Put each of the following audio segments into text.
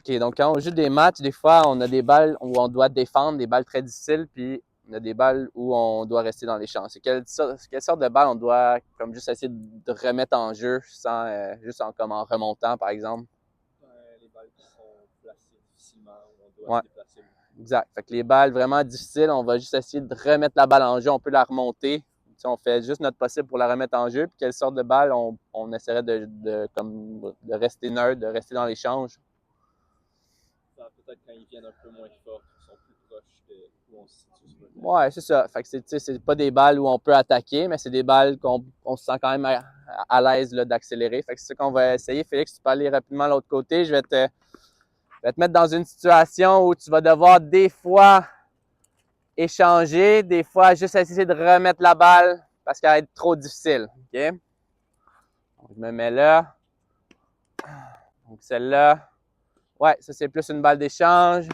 OK, donc quand on joue des matchs, des fois, on a des balles où on doit défendre, des balles très difficiles, puis on a des balles où on doit rester dans les champs. C'est quelle sorte de balle on doit comme juste essayer de remettre en jeu sans juste comme en remontant, par exemple? Les balles qui sont placées difficilement, où on doit Ouais, se déplacer. exact. Fait que les balles vraiment difficiles, on va juste essayer de remettre la balle en jeu. On peut la remonter. Tu sais, on fait juste notre possible pour la remettre en jeu. Puis quelle sorte de balle on essaierait de rester neutre, de rester dans l'échange. Peut-être quand ils viennent un peu moins forts, ils sont plus proches de où on se situe sur le terrain. Ouais, c'est ça. Fait que c'est pas des balles où on peut attaquer, mais c'est des balles qu'on se sent quand même à l'aise d'accélérer. Fait que c'est ça qu'on va essayer. Félix, tu peux aller rapidement à l'autre côté. Je vais te mettre dans une situation où tu vas devoir des fois échanger, des fois juste essayer de remettre la balle parce qu'elle va être trop difficile. OK? Donc, je me mets là. Donc, celle-là. Ouais, ça, c'est plus une balle d'échange.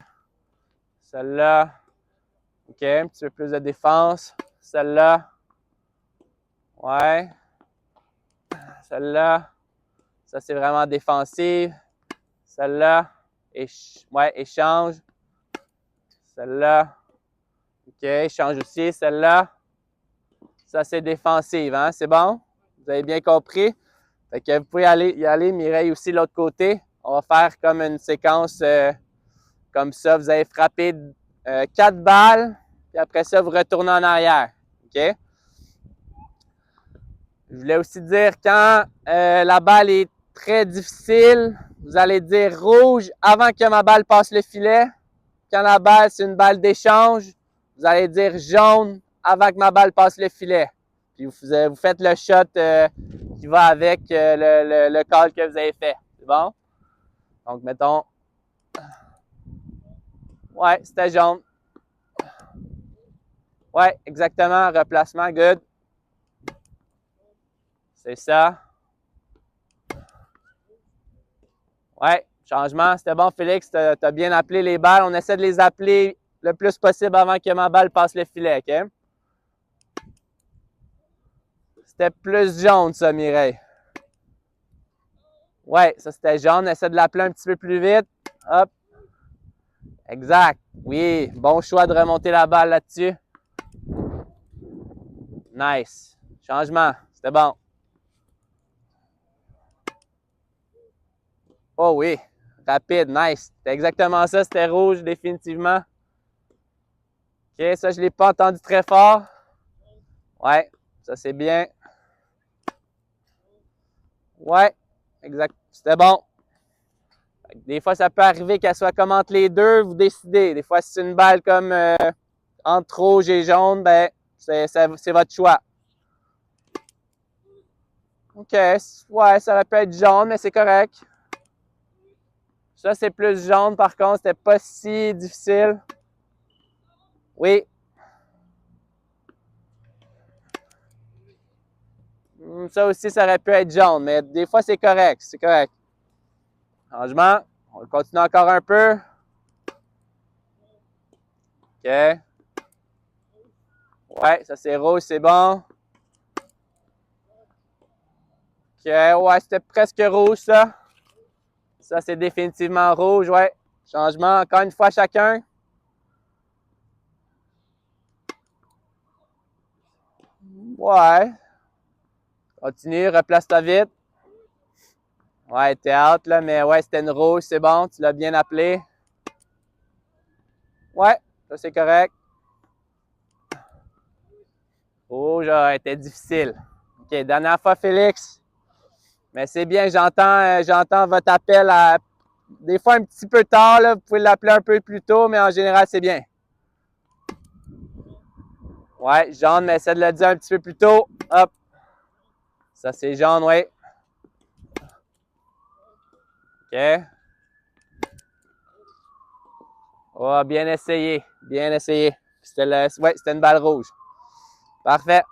Celle-là. OK, un petit peu plus de défense. Celle-là. Ouais. Celle-là. Ça, c'est vraiment défensive. Celle-là. Ouais, échange. Celle-là. OK, échange aussi. Celle-là. Ça, c'est défensive, hein? C'est bon? Vous avez bien compris? Fait que vous pouvez y aller, Mireille aussi, de l'autre côté. On va faire comme une séquence comme ça. Vous allez frapper 4 balles, puis après ça, vous retournez en arrière. OK? Je voulais aussi dire, quand la balle est très difficile, vous allez dire rouge avant que ma balle passe le filet. Quand la balle, c'est une balle d'échange, vous allez dire jaune avant que ma balle passe le filet. Puis vous faites le shot qui va avec le call que vous avez fait. C'est bon? Donc, mettons. Ouais, c'était jaune. Ouais, exactement. Replacement, good. C'est ça. Ouais, changement, c'était bon, Félix. Tu as bien appelé les balles. On essaie de les appeler le plus possible avant que ma balle passe le filet, OK? C'était plus jaune, ça, Mireille. Ouais, ça, c'était jaune. Essaie de l'appeler un petit peu plus vite. Hop. Exact. Oui, bon choix de remonter la balle là-dessus. Nice. Changement, c'était bon. Oh oui, rapide, nice. C'était exactement ça, c'était rouge, définitivement. OK, ça, je ne l'ai pas entendu très fort. Ouais, ça, c'est bien. Ouais, exact. C'était bon. Des fois, ça peut arriver qu'elle soit comme entre les deux, vous décidez. Des fois, si c'est une balle comme entre rouge et jaune, ben, c'est votre choix. OK, ouais, ça aurait pu être jaune, mais c'est correct. Ça, c'est plus jaune, par contre, c'était pas si difficile. Oui. Ça aussi, ça aurait pu être jaune, mais des fois, c'est correct. C'est correct. Changement. On continue encore un peu. OK. Ouais, ça c'est rouge, c'est bon. OK, ouais, c'était presque rouge, ça. Ça, c'est définitivement rouge, ouais. Changement, encore une fois chacun. Ouais. Continue, replace-toi vite. Ouais, t'es out, là, mais ouais, c'était une rouge, c'est bon, tu l'as bien appelé. Ouais, ça c'est correct. Rouge, était difficile. OK, dernière fois, Félix. Mais c'est bien, j'entends votre appel des fois un petit peu tard, là, vous pouvez l'appeler un peu plus tôt, mais en général, c'est bien. Ouais, jaune, mais essaie de le dire un petit peu plus tôt. Hop. Ça, c'est jaune, oui. OK. Oh, bien essayé. Bien essayé. C'était une balle rouge. Parfait.